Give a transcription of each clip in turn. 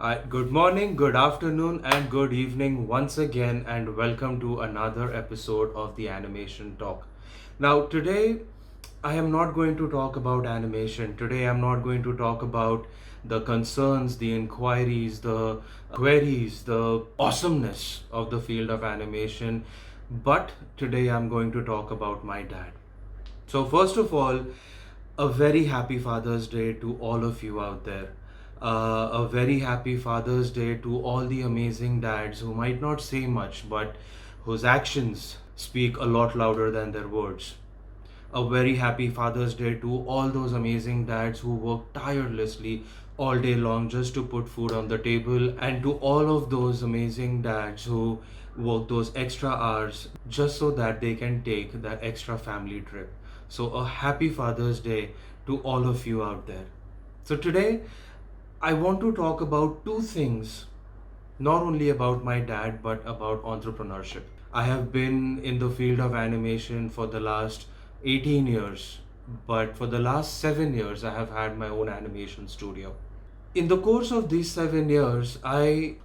Good morning, good afternoon, and good evening once again, and welcome to another episode of the Animation Talk. Now, today I am not going to talk about animation. Today I'm not going to talk about the concerns, the inquiries, the queries, the awesomeness of the field of animation, but today I'm going to talk about my dad. So, first of all, a very happy Father's Day to all of you out there. A very happy Father's Day to all the amazing dads who might not say much but whose actions speak a lot louder than their words. A very happy Father's Day to all those amazing dads who work tirelessly all day long just to put food on the table, and to all of those amazing dads who work those extra hours just so that they can take that extra family trip. So, a happy Father's Day to all of you out there. So, today I want to talk about two things, not only about my dad but about entrepreneurship. I have been in the field of animation for the last 18 years, but for the last 7 years, I have had my own animation studio. In the course of these 7 years,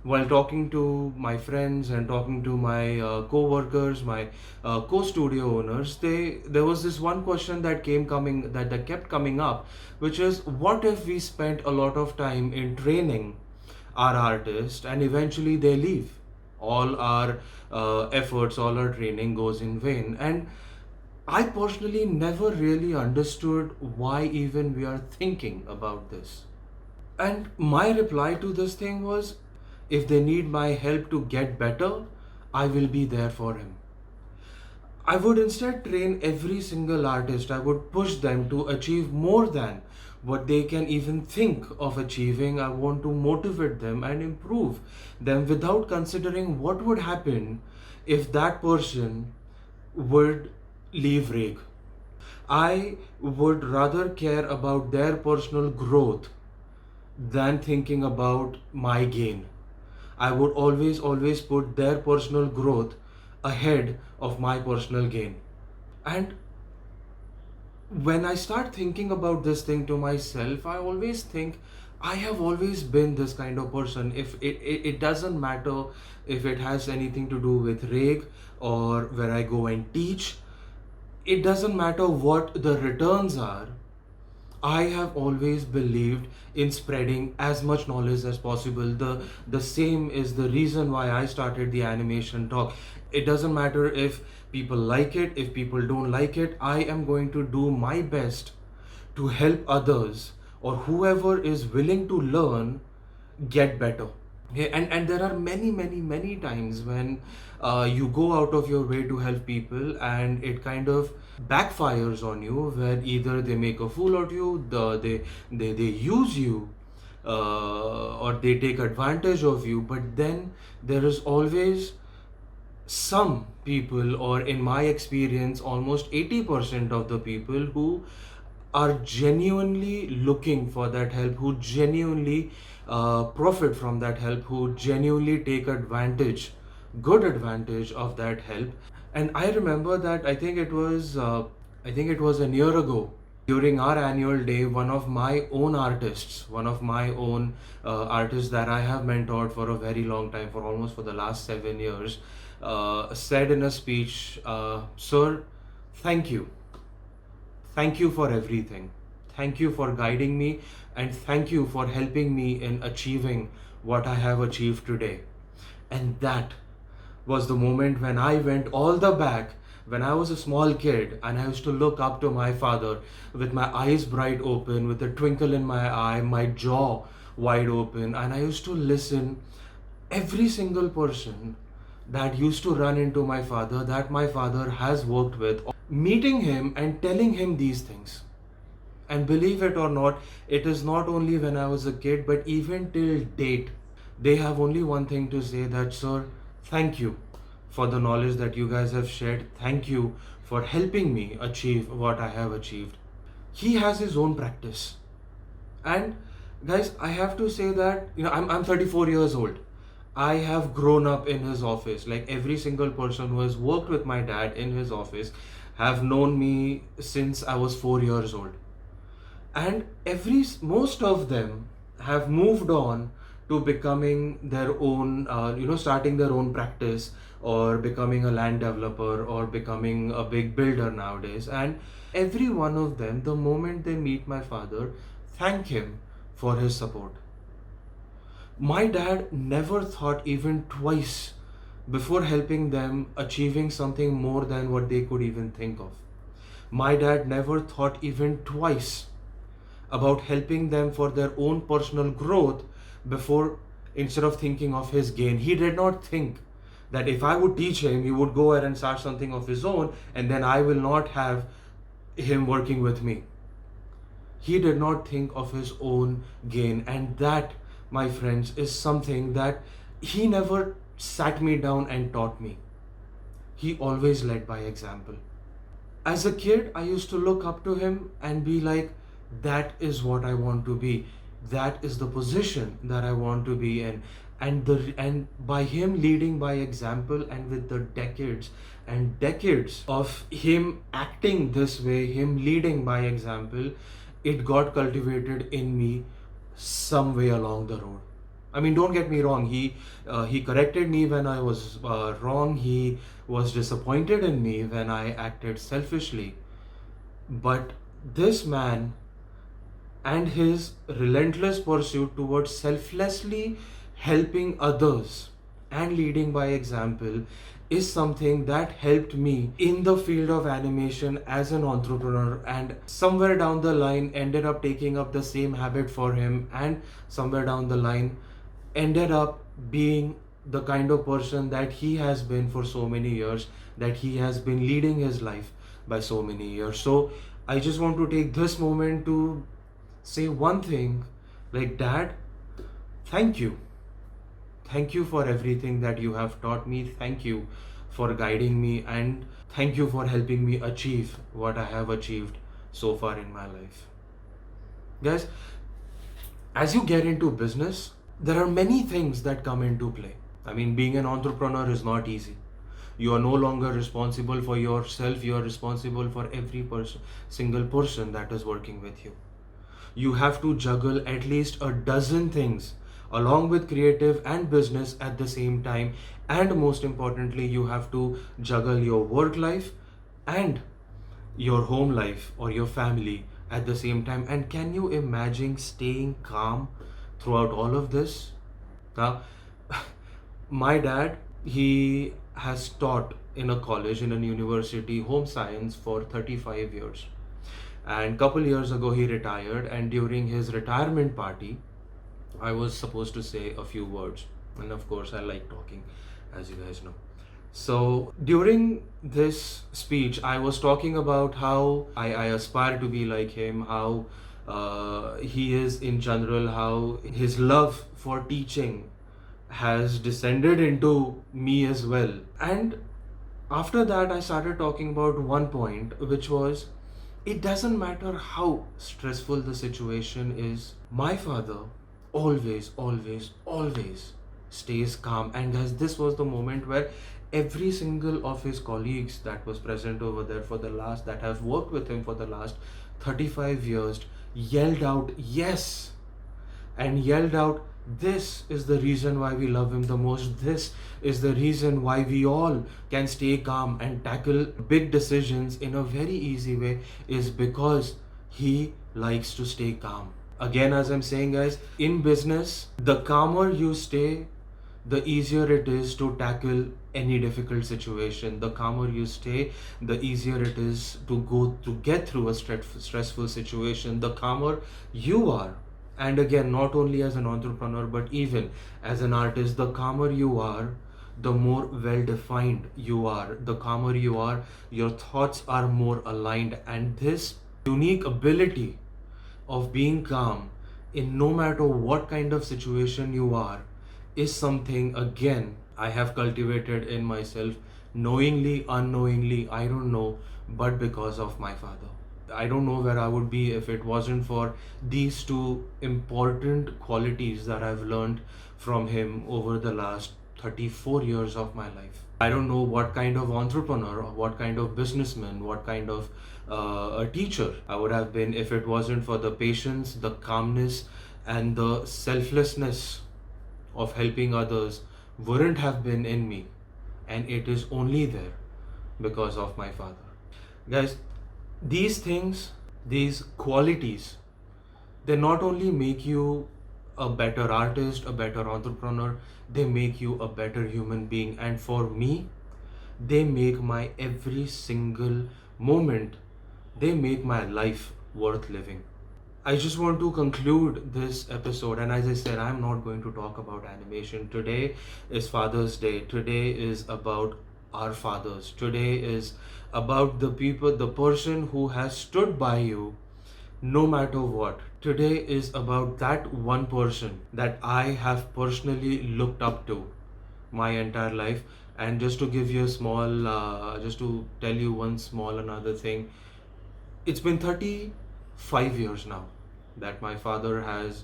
while talking to my friends and talking to my co-workers, my co-studio owners, there was this one question that kept coming up, which is, what if we spent a lot of time in training our artists and eventually they leave? All our efforts, all our training goes in vain. And I personally never really understood why even we are thinking about this. And my reply to this thing was, if they need my help to get better, I will be there for him. I would instead train every single artist. I would push them to achieve more than what they can even think of achieving. I want to motivate them and improve them without considering what would happen if that person would leave Reg. I would rather care about their personal growth than thinking about my gain. I would always put their personal growth ahead of my personal gain. And when I start thinking about this thing to myself, I always think I have always been this kind of person. If it doesn't matter if it has anything to do with Reg or where I go and teach, it doesn't matter what the returns are. I have always believed in spreading as much knowledge as possible. The same is the reason why I started the animation talk. It doesn't matter if people like it, if people don't like it. I am going to do my best to help others or whoever is willing to learn get better. Yeah, and there are many times when you go out of your way to help people and it kind of backfires on you, where either they make a fool of you, they use you, or they take advantage of you. But then there is always some people, or in my experience almost 80% of the people, who are genuinely looking for that help, who genuinely profit from that help, who genuinely take good advantage of that help. And I remember that I think it was a year ago, during our annual day, one of my own artists that I have mentored for a very long time, for almost for the last 7 years, said in a speech, "Sir, thank you. Thank you for everything. Thank you for guiding me, and thank you for helping me in achieving what I have achieved today." And that was the moment when I went all the back, when I was a small kid and I used to look up to my father with my eyes bright open, with a twinkle in my eye, my jaw wide open, and I used to listen every single person that used to run into my father, that my father has worked with, meeting him and telling him these things. And believe it or not, it is not only when I was a kid, but even till date, they have only one thing to say, that, "Sir, thank you for the knowledge that you guys have shared. Thank you for helping me achieve what I have achieved." He has his own practice. And guys, I have to say that, I'm 34 years old. I have grown up in his office. Like every single person who has worked with my dad in his office have known me since I was 4 years old. And most of them have moved on to becoming their own, starting their own practice, or becoming a land developer, or becoming a big builder nowadays. And every one of them, the moment they meet my father, thank him for his support. My dad never thought even twice before helping them achieving something more than what they could even think of. My dad never thought even twice about helping them for their own personal growth before, instead of thinking of his gain. He did not think that if I would teach him, he would go ahead and start something of his own, and then I will not have him working with me. He did not think of his own gain, and that, my friends, is something that he never sat me down and taught me. He always led by example. As a kid, I used to look up to him and be like, that is what I want to be. That is the position that I want to be in. And by him leading by example, and with the decades and decades of him acting this way, him leading by example, it got cultivated in me some way along the road. I mean, don't get me wrong. He corrected me when I was wrong. He was disappointed in me when I acted selfishly. But this man and his relentless pursuit towards selflessly helping others and leading by example is something that helped me in the field of animation as an entrepreneur, and somewhere down the line ended up taking up the same habit for him, and somewhere down the line ended up being the kind of person that he has been for so many years, that he has been leading his life by so many years. So I just want to take this moment to say one thing, like, Dad, thank you. Thank you for everything that you have taught me. Thank you for guiding me, and thank you for helping me achieve what I have achieved so far in my life. Guys, as you get into business, there are many things that come into play. I mean, being an entrepreneur is not easy. You are no longer responsible for yourself, you are responsible for every single person that is working with you. You have to juggle at least a dozen things along with creative and business at the same time, and most importantly, you have to juggle your work life and your home life or your family at the same time. And can you imagine staying calm throughout all of this? Now, my dad, he has taught in a college, in a university, home science for 35 years. And couple years ago, he retired, and during his retirement party, I was supposed to say a few words. And of course, I like talking, as you guys know. So during this speech, I was talking about how I aspire to be like him, how he is in general, how his love for teaching has descended into me as well. And after that, I started talking about one point, which was, it doesn't matter how stressful the situation is, my father always, always, always stays calm. And guys, this was the moment where every single of his colleagues that was present over there that have worked with him for the last 35 years yelled out yes, and yelled out, this is the reason why we love him the most. This is the reason why we all can stay calm and tackle big decisions in a very easy way, is because he likes to stay calm. Again, as I'm saying, guys, in business, the calmer you stay, the easier it is to tackle any difficult situation. The calmer you stay, the easier it is to get through a stressful situation. The calmer you are, and again, not only as an entrepreneur, but even as an artist, the calmer you are, the more well defined you are. The calmer you are, your thoughts are more aligned. And this unique ability of being calm in no matter what kind of situation you are is something, again, I have cultivated in myself, knowingly, unknowingly, I don't know, but because of my father. I don't know where I would be if it wasn't for these two important qualities that I've learned from him over the last 34 years of my life. I don't know what kind of entrepreneur, or what kind of businessman, what kind of a teacher I would have been if it wasn't for the patience, the calmness, and the selflessness of helping others wouldn't have been in me, and it is only there because of my father. Guys, these things, these qualities, they not only make you a better artist, a better entrepreneur, they make you a better human being. And for me, they make my every single moment, they make my life worth living. I just want to conclude this episode, and as I said, I'm not going to talk about animation. Today is Father's Day. Today is about our fathers. Today is about the people, the person who has stood by you no matter what. Today is about that one person that I have personally looked up to my entire life. And just to give you a small, just to tell you one small another thing, it's been 35 years now that my father has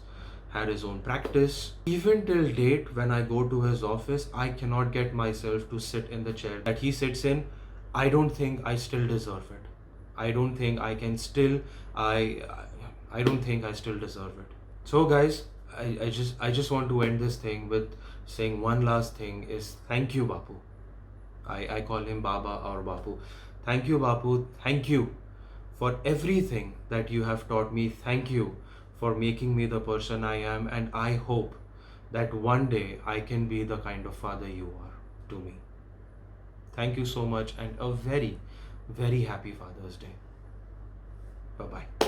had his own practice. Even till date, when I go to his office, I cannot get myself to sit in the chair that he sits in. I don't think I still deserve it. I don't think I can still, I, I don't think I still deserve it. So guys, I just want to end this thing with saying one last thing is thank you, Bapu. I call him Baba or Bapu. Thank you, Bapu. Thank you for everything that you have taught me. Thank you for making me the person I am. And I hope that one day I can be the kind of father you are to me. Thank you so much, and a very, very happy Father's Day. Bye bye.